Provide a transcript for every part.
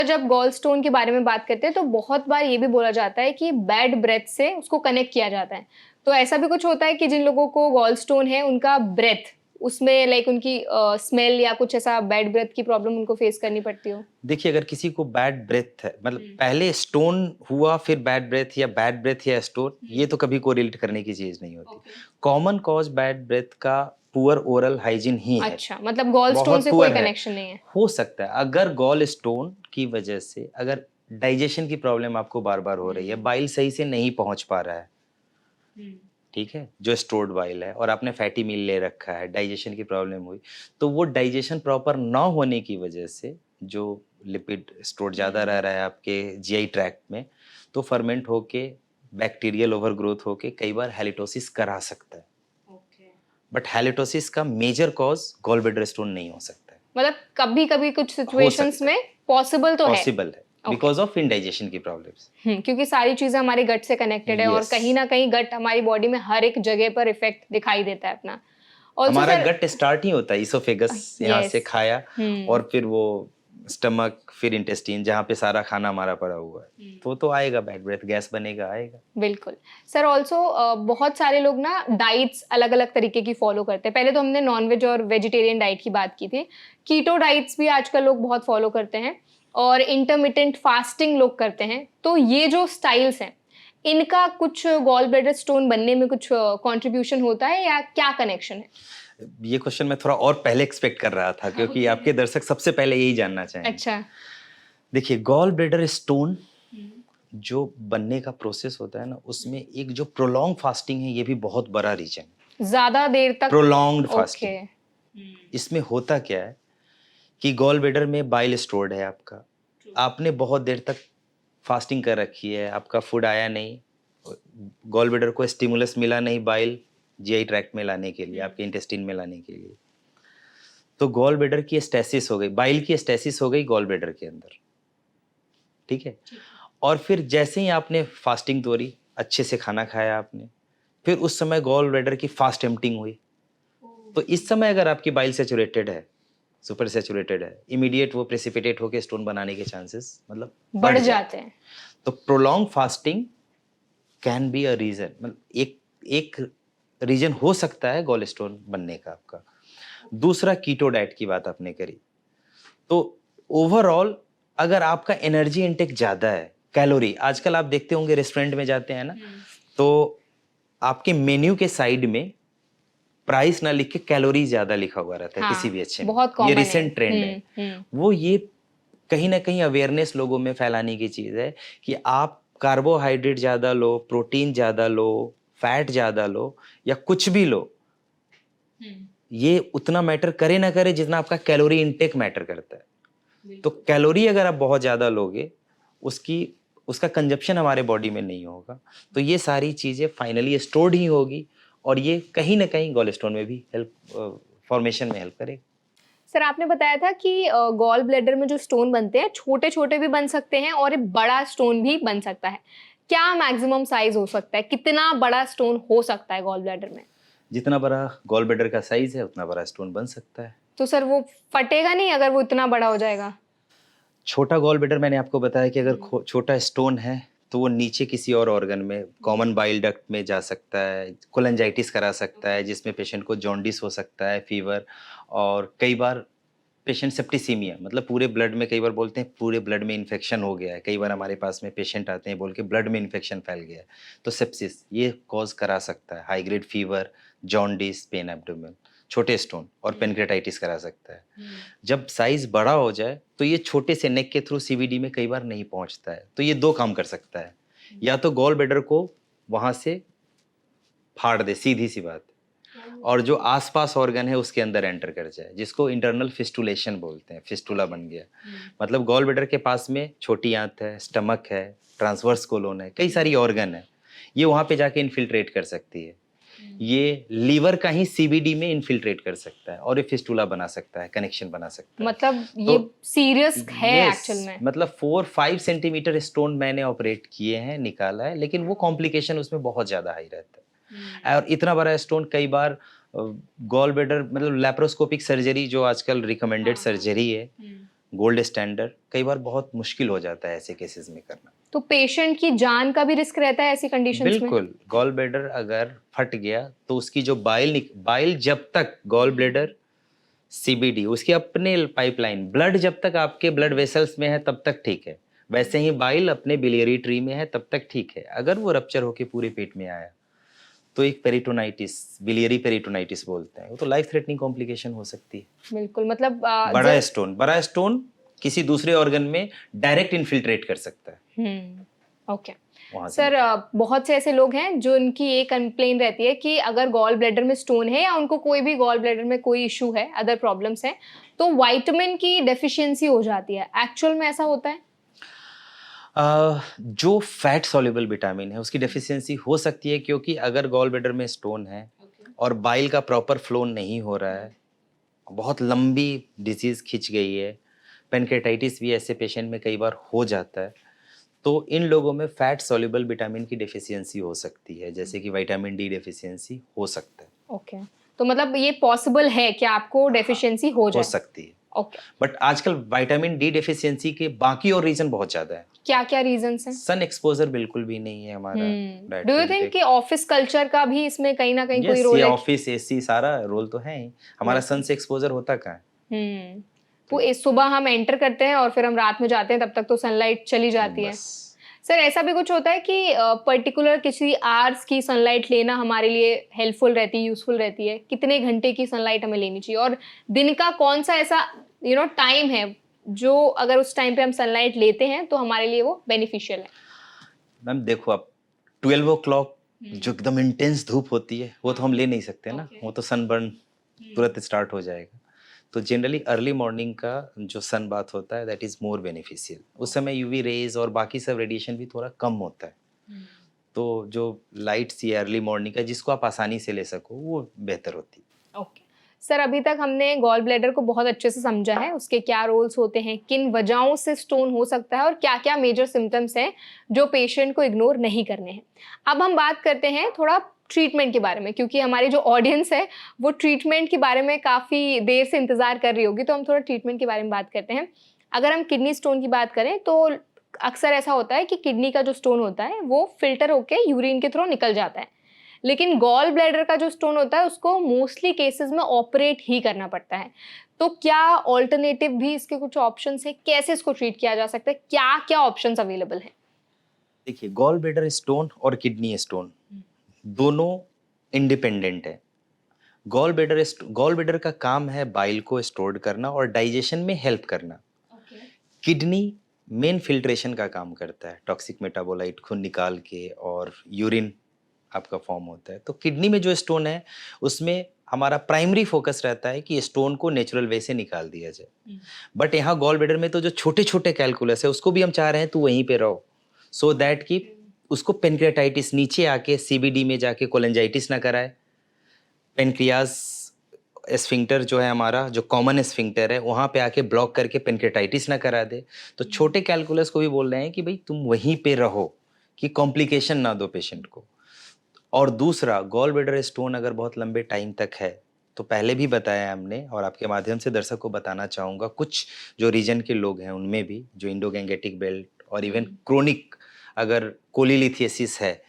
जब gall stone के बारे में बात करते हैं तो बहुत बार ये भी बोला जाता है कि बैड ब्रेथ से उसको कनेक्ट किया जाता है। तो ऐसा भी कुछ होता है कि जिन लोगों को गॉल स्टोन है उनका ब्रेथ उसमें लाइक उनकी स्मेल या कुछ ऐसा बैड ब्रेथ की प्रॉब्लम उनको फेस करनी पड़ती हो? देखिए, अगर किसी को बैड ब्रेथ है, मतलब हुँ। पहले स्टोन हुआ फिर बैड ब्रेथ या बैड ब्रेथ या स्टोन, ये हुँ। तो कभी कोरिलेट करने की चीज़ नहीं होती। Okay. Common cause bad breath का पुअर ओरल हाइजीन ही है, अच्छा, मतलब गॉल स्टोन बहुत से कोई पुअर है। कनेक्शन नहीं है। हो सकता है अगर गॉल स्टोन की वजह से अगर डाइजेशन की प्रॉब्लम आपको बार-बार हो रही है, हुँ। बाइल सही से नहीं पहुँच पा रहा है, हुँ। ठीक है? जो स्टोर्ड बाइल है और आपने फैटी मील ले रखा है, डाइजेशन की प्रॉब्लम हुई, तो वो डाइजेशन प्रॉपर ना होने की वजह से जो लिपिड स्टोर ज़्यादा रह हुँ। रहा है आपके जीआई ट्रैक्ट में, तो फर्मेंट होके बैक्टीरियल ओवरग्रोथ होके कई बार हैलिटोसिस करा सकता है। ओके। बट हैलिटोसिस का major cause gall bladder stone नहीं हो सकता है। मतलब कभी-कभी कुछ हो सिचुएशंस सकता है, में पॉसिबल तो है। पॉसिबल है ओके। बिकॉज़ ऑफ इंडाइजेशन की प्रॉब्लम्स। क्योंकि सारी चीज़ें हमारे गट से कनेक्टेड है और यस। कहीं न कहीं गट हमारी बॉडी में हर एक जगह पर इफ़ेक्ट दिखाई देता है अपना। ऑल्सो हमारा सर गट स्टार्ट ही होता है इसोफेगस, यहाँ से यस। खाया हुँ। और फिर वो स्टमक, फिर इंटेस्टाइन जहाँ पे सारा खाना हमारा पड़ा हुआ है। तो आएगा बैड ब्रेथ, गैस बनेगा, आएगा। बिल्कुल। सर ऑल्सो बहुत सारे लोग ना डाइट्स अलग-अलग तरीके की फ़ॉलो करते हैं। पहले तो हमने नॉन-वेज और वेजिटेरियन डाइट की बात की थी। कीटो डाइट्स भी आजकल लोग बहुत फ़ॉलो करते हैं और इंटरमिटेंट फास्टिंग लोग करते हैं। तो ये जो स्टाइल्स हैं, इनका कुछ गॉल ब्लैडर स्टोन बनने में कुछ कंट्रीब्यूशन होता है या क्या कनेक्शन है? ये क्वेश्चन मैं थोड़ा और पहले एक्सपेक्ट कर रहा था क्योंकि ओके। आपके दर्शक सबसे पहले यही जानना चाहेंगे। अच्छा। देखिए, गॉल ब्लैडर स्टोन हुँ। जो बनने का प्रोसेस होता है ना, उसमें एक जो प्रोलॉन्ग फास्टिंग है, ये भी बहुत बड़ा रीज़न है। ज़्यादा देर तक प्रोलॉन्ग्ड ओके। फास्टिंग। इसमें होता क्या है कि गॉल ब्लैडर में बाइल स्टोर्ड है आपका। आपने बहुत देर तक फास्टिंग कर रखी है, आपका फूड आया नहीं, गॉल ब्लैडर को स्टिमुलस मिला नहीं बाइल जीआई ट्रैक्ट में लाने के लिए, आपके इंटेस्टाइन में लाने के लिए। तो गॉल ब्लैडर की स्टेसिस हो गई, बाइल की स्टेसिस हो गई गॉल ब्लैडर के अंदर, ठीक है? और फिर जैसे ही आपने फास्टिंग तोड़ी, अच्छे से खाना खाया आपने, फिर उस समय गॉल ब्लैडर की फास्ट एम्प्टिंग हुई। तो इस समय अगर आपकी बाइल सैचुरेटेड है, सुपर सैचुरेटेड है, इमीडिएट वो प्रेसिपिटेट होके स्टोन बनाने के चांसेस मतलब बढ़ बढ़ जाते जाते हैं। हैं। तो prolong fasting can be a reason, मतलब एक एक रीज़न हो सकता है गॉल स्टोन बनने का आपका। दूसरा कीटो डाइट की बात आपने करी, तो ओवरऑल अगर आपका एनर्जी इनटेक ज़्यादा है, कैलोरी आजकल आप देखते होंगे रेस्टोरेंट में जाते हैं ना, तो आपके मेन्यू के साइड में प्राइस ना लिख के कैलोरी ज़्यादा लिखा हुआ रहता है किसी हाँ, भी अच्छे में। बहुत ये कॉमन है। रिसेंट ट्रेंड है। हुँ। वो ये कहीं न कहीं अवेयरनेस लोगों में फैलाने की चीज़ है कि आप कार्बोहाइड्रेट ज़्यादा लो, प्रोटीन ज़्यादा लो, फैट ज़्यादा लो या कुछ भी लो, ये उतना मैटर करे ना करे जितना आपका कैलोरी इनटेक मैटर करता है। तो कैलोरी अगर आप बहुत ज़्यादा लोगे, उसकी उसका कंजप्शन हमारे बॉडी में नहीं होगा, तो ये सारी चीज़ें फाइनली स्टोर्ड ही होगी और ये कहीं न कहीं गॉलस्टोन में भी फॉर्मेशन में हेल्प करेगा। सर आपने बताया था कि गॉल ब्लैडर में जो स्टोन बनते हैं, छोटे-छोटे भी बन सकते हैं और एक बड़ा स्टोन भी बन सकता है। क्या मैक्सिमम साइज़ हो सकता है? कितना बड़ा स्टोन हो सकता है गॉल ब्लैडर में? जितना बड़ा गॉल ब्लैडर का साइज़ है, उतना बड़ा स्टोन बन सकता है। तो सर वो फटेगा नहीं अगर वो इतना बड़ा हो जाएगा? छोटा गॉल ब्लैडर मैंने आपको बताया कि अगर छोटा स्टोन है, तो वो नीचे किसी और ऑर्गन में, कॉमन बाइल डक्ट में जा सकता है, कोलेंजाइटिस करा सकता है, जिसमें पेशेंट को जॉन्डिस हो सकता है, फीवर और कई बार पेशेंट सेप्टिसीमिया, मतलब पूरे ब्लड में, कई बार बोलते हैं पूरे ब्लड में इन्फेक्शन हो गया है। कई बार हमारे पास में पेशेंट आते हैं बोल के ब्लड में इन्फेक्शन फैल गया है। तो सेप्सिस ये कॉज़ करा सकता है, high grade fever, jaundice, pen abdomen, छोटे स्टोन और पेनक्रेटाइटिस करा सकता है। जब साइज़ बड़ा हो जाए, तो ये छोटे से नेक के थ्रू सीवीडी में कई बार नहीं पहुँचता है। तो ये 2 काम कर सकता है, या तो गॉल ब्लैडर को वहाँ से फाड़ दे, सीधी-सी बात। और जो आस-पास ऑर्गन है उसके अंदर एंटर कर जाए, जिसको इंटरनल फिस्टुलेशन बोलते हैं, फिस्टुला बन गया। मतलब गॉल ब्लैडर के पास में छोटी आंत है, स्टमक है, ट्रांसवर्स कोलोन है, कई सारी ऑर्गन है। ये वहाँ पे जाके इन्फिल्ट्रेट कर सकती है। ये लीवर का ही सीबीडी में इन्फिल्ट्रेट कर सकता है और ये फिस्टुला बना सकता है, कनेक्शन बना सकता है। मतलब ये तो सीरियस है एक्चुअल यस, में। मतलब 4-5 सेंटीमीटर स्टोन मैंने ऑपरेट किए हैं, निकाला है, लेकिन वो कॉम्प्लिकेशन उसमें बहुत ज़्यादा हाई रहता है। और इतना बड़ा स्टोन कई बार गॉल ब्लैडर, मतलब लैप्रोस्कोपिक सर्जरी जो आजकल रिकमेंडेड सर्जरी है, गोल्ड स्टैंडर्ड, कई बार बहुत मुश्किल हो जाता है ऐसे केसेस में करना। तो पेशेंट की जान का भी रिस्क रहता है ऐसी कंडीशंस में? बिल्कुल, गॉल ब्लैडर अगर फट गया तो उसकी जो बाइल जब तक गॉल ब्लैडर सीबीडी उसकी अपने पाइपलाइन, ब्लड जब तक आपके ब्लड वेसल्स में है तब तक ठीक है। वैसे ही बाइल अपने बिलियरी ट्री में है तब तक ठीक है। अगर वो रप्चर होके पूरे पेट में आया तो एक पेरिटोनाइटिस, बिलियरी पेरिटोनाइटिस बोलते हैं, वो तो लाइफ थ्रेटनिंग कॉम्प्लिकेशन हो सकती है। बिल्कुल, मतलब बड़ा स्टोन किसी दूसरे ऑर्गन में डायरेक्ट इन्फिल्ट्रेट कर सकता है ओके। वहां से। सर बहुत से ऐसे लोग हैं जो उनकी ये कंप्लेन रहती है कि अगर गॉल ब्लैडर में स्टोन है या उनको कोई भी गॉल ब्लैडर में कोई इशू है, अदर प्रॉब्लम्स हैं, तो विटामिन की डेफिशिएंसी हो जाती है। एक्चुअल में ऐसा होता है? जो फैट सॉल्युबल विटामिन है उसकी डेफिशिएंसी हो सकती है, क्योंकि अगर गॉल ब्लैडर में स्टोन है और बाइल का प्रॉपर फ्लो नहीं हो रहा है, बहुत लंबी डिजीज खिंच गई है, पेनक्रेटाइटिस भी ऐसे पेशेंट में कई बार हो जाता है, तो इन लोगों में फैट सॉल्युबल विटामिन की डेफिशिएंसी हो सकती है, जैसे कि विटामिन डी डेफिशिएंसी हो सकता है। ओके, तो मतलब ये पॉसिबल है कि आपको डेफिशिएंसी हो हो जाए? सकती है, ओके। बट आजकल विटामिन डी डेफिशिएंसी के बाकी और रीजन बहुत ज्यादा है। क्या क्या रीजंस हैं? सन एक्सपोजर बिल्कुल भी नहीं है हमारा डाइट डू पे यू थिंक इंटेक। कि ऑफिस कल्चर का भी इसमें कहीं ना कहीं कोई यस, रोल ये है? ऑफिस एसी सारा रोल तो है ही, हमारा सन से एक्सपोजर होता कहाँ है। हम्म तो वो सुबह हम एंटर करते हैं और फिर हम रात में जाते हैं, तब तक तो सनलाइट चली जाती है। बस सर ऐसा भी कुछ होता है कि पर्टिकुलर किसी आवर्स की सनलाइट लेना हमारे लिए हेल्पफुल रहती है, यूजफुल रहती है? कितने घंटे की सनलाइट हमें लेनी चाहिए, और दिन का कौन सा ऐसा टाइम है जो अगर उस टाइम पे हम सनलाइट लेते हैं तो हमारे लिए वो बेनिफिशियल है? मैम देखो, आप 12 o'clock जो एकदम इंटेंस धूप होती है वो तो हम ले नहीं सकते ना, वो तो सनबर्न तुरंत स्टार्ट हो जाएगा। तो जनरली अर्ली मॉर्निंग का जो सन बाथ होता है दैट इज मोर बेनिफिशियल। उस समय यूवी रेज और बाकी सब रेडिएशन भी थोड़ा कम होता है, तो जो लाइट्स ये अर्ली मॉर्निंग का जिसको आप आसानी से ले सको वो बेहतर होती है। ओके। सर अभी तक हमने गॉल ब्लैडर को बहुत अच्छे से समझा है, उसके क्या रोल्स होते हैं, किन वजहों से स्टोन हो सकता है और क्या क्या मेजर सिम्टम्स हैं जो पेशेंट को इग्नोर नहीं करने हैं। अब हम बात करते हैं थोड़ा ट्रीटमेंट के बारे में, क्योंकि हमारी जो ऑडियंस है वो ट्रीटमेंट के बारे में काफ़ी देर से इंतज़ार कर रही होगी, तो हम थोड़ा ट्रीटमेंट के बारे में बात करते हैं। अगर हम किडनी स्टोन की बात करें तो अक्सर ऐसा होता है कि किडनी का जो स्टोन होता है वो फिल्टर होकर यूरिन के थ्रू निकल जाता है, लेकिन गॉल ब्लैडर का जो स्टोन होता है उसको मोस्टली केसेस में ऑपरेट ही करना पड़ता है। तो क्या ऑल्टरनेटिव भी इसके कुछ ऑप्शंस है? कैसे इसको ट्रीट किया जा सकता है? क्या क्या ऑप्शंस अवेलेबल हैं? देखिए, गॉल ब्लैडर स्टोन और किडनी स्टोन दोनों इंडिपेंडेंट है। गॉल ब्लैडर का काम है बाइल को स्टोर करना और डाइजेशन में हेल्प करना। किडनी मेन फिल्ट्रेशन का काम करता है, टॉक्सिक मेटाबोलाइट खून निकाल के और यूरिन आपका फॉर्म होता है। तो किडनी में जो स्टोन है उसमें हमारा प्राइमरी फोकस रहता है कि स्टोन को नेचुरल वे से निकाल दिया जाए। बट यहाँ गॉल ब्लैडर में तो जो छोटे छोटे कैलकुलस है उसको भी हम चाह रहे हैं तो वहीं पे रहो, सो दैट कि उसको पेनक्रियाटाइटिस नीचे आके सीबीडी में जाके कोलेंजाइटिस ना कराए। पेनक्रियाज एस्फिंक्टर जो है हमारा, जो कॉमन एस्फिंक्टर है, वहाँ पे आके ब्लॉक करके पेनक्रेटाइटिस ना करा दे। तो छोटे कैलकुलस को भी बोल रहे हैं कि भाई तुम वहीं पे रहो कि कॉम्प्लिकेशन ना दो पेशेंट को। और दूसरा, गॉल ब्लैडर स्टोन अगर बहुत लंबे टाइम तक है तो पहले भी बताया हमने और आपके माध्यम से दर्शक को बताना चाहूँगा, कुछ जो रीजन के लोग हैं उनमें भी जो इंडोगैंगेटिक बेल्ट और इवन क्रोनिक अगर कोलिलिथियासिस है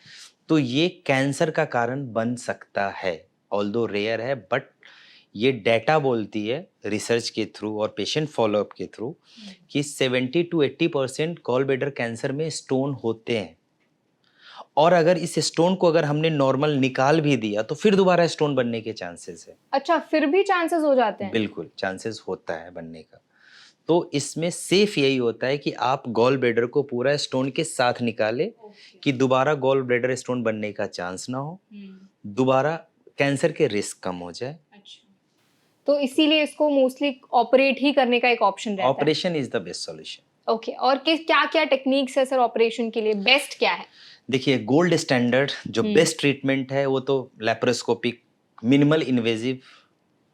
तो ये कैंसर का कारण बन सकता है। ऑल्दो रेयर है बट ये डेटा बोलती है रिसर्च के थ्रू और पेशेंट फॉलोअप के थ्रू कि 70 to 80% गॉल ब्लैडर कैंसर में स्टोन होते हैं। और अगर इस स्टोन को अगर हमने नॉर्मल निकाल भी दिया तो फिर दोबारा स्टोन बनने के चांसेस है। अच्छा, फिर भी चांसेस हो जाते हैं? बिल्कुल चांसेस होता है बनने का। तो इसमें सेफ यही होता है कि आप गॉल ब्लैडर को पूरा स्टोन के साथ निकाले कि दोबारा गॉल ब्लैडर स्टोन बनने का चांस ना हो, दोबारा कैंसर के रिस्क कम हो जाए। तो इसीलिए इसको मोस्टली ऑपरेट ही करने का एक ऑप्शन रहता है? Operation is the best solution. Okay, और किस क्या क्या टेक्निक्स है सर ऑपरेशन के लिए? बेस्ट क्या है? देखिए, गोल्ड स्टैंडर्ड जो बेस्ट ट्रीटमेंट है वो तो laparoscopic minimal invasive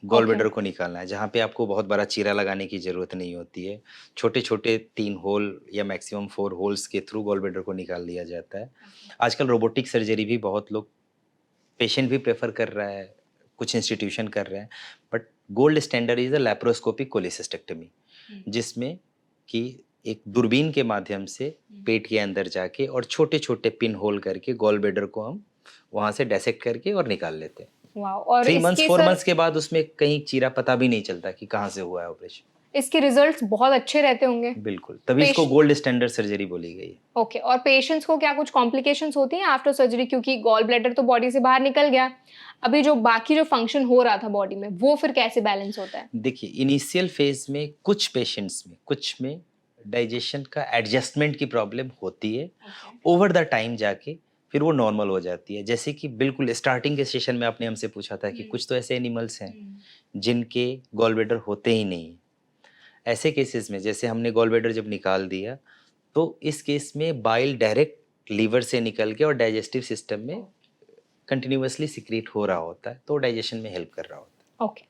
gall bladder को निकालना है, जहाँ पे आपको बहुत बड़ा चीरा लगाने की जरूरत नहीं होती है। छोटे छोटे 3 होल या मैक्सिमम 4 होल्स के थ्रू गॉल ब्लैडर को निकाल दिया जाता है। आजकल रोबोटिक सर्जरी भी बहुत लोग, पेशेंट भी प्रेफर कर रहा है, कुछ इंस्टीट्यूशन कर रहे हैं, but gold standard is a laparoscopic cholecystectomy. जिसमें कि एक दूरबीन के माध्यम से पेट के अंदर जाके और छोटे छोटे पिन होल करके गॉल ब्लैडर को हम वहां से डायसेक्ट करके और निकाल लेते हैं। वाओ। और 3 मंथ्स इसके 4 मंथ्स सर के बाद उसमें कहीं चीरा पता भी नहीं चलता कि कहाँ से हुआ है ऑपरेशन। इसके रिजल्ट्स बहुत अच्छे रहते होंगे। बिल्कुल, तभी इसको पेश- गोल्ड स्टैंडर्ड सर्जरी बोली गई है। ओके। और पेशेंट्स को क्या कुछ कॉम्प्लिकेशंस होती हैं आफ्टर सर्जरी, क्योंकि गॉल ब्लैडर तो बॉडी से बाहर निकल गया, अभी जो बाकी जो फंक्शन हो रहा था बॉडी में वो फिर कैसे बैलेंस होता है? देखिए, इनिशियल फेज में कुछ पेशेंट्स में कुछ में डाइजेशन का एडजस्टमेंट की प्रॉब्लम होती है। ओवर द टाइम जाके फिर वो नॉर्मल हो जाती है। जैसे कि बिल्कुल स्टार्टिंग के सेशन में आपने हमसे पूछा था कि कुछ तो ऐसे एनिमल्स हैं जिनके गॉल ब्लैडर होते ही नहीं। ऐसे केसेस में जैसे हमने गॉल ब्लैडर जब निकाल दिया तो इस केस में बाइल डायरेक्ट लीवर से निकल के और डाइजेस्टिव सिस्टम में कंटिन्यूअसली सिक्रीट हो रहा होता है, तो डाइजेशन में हेल्प कर रहा होता है। ओके।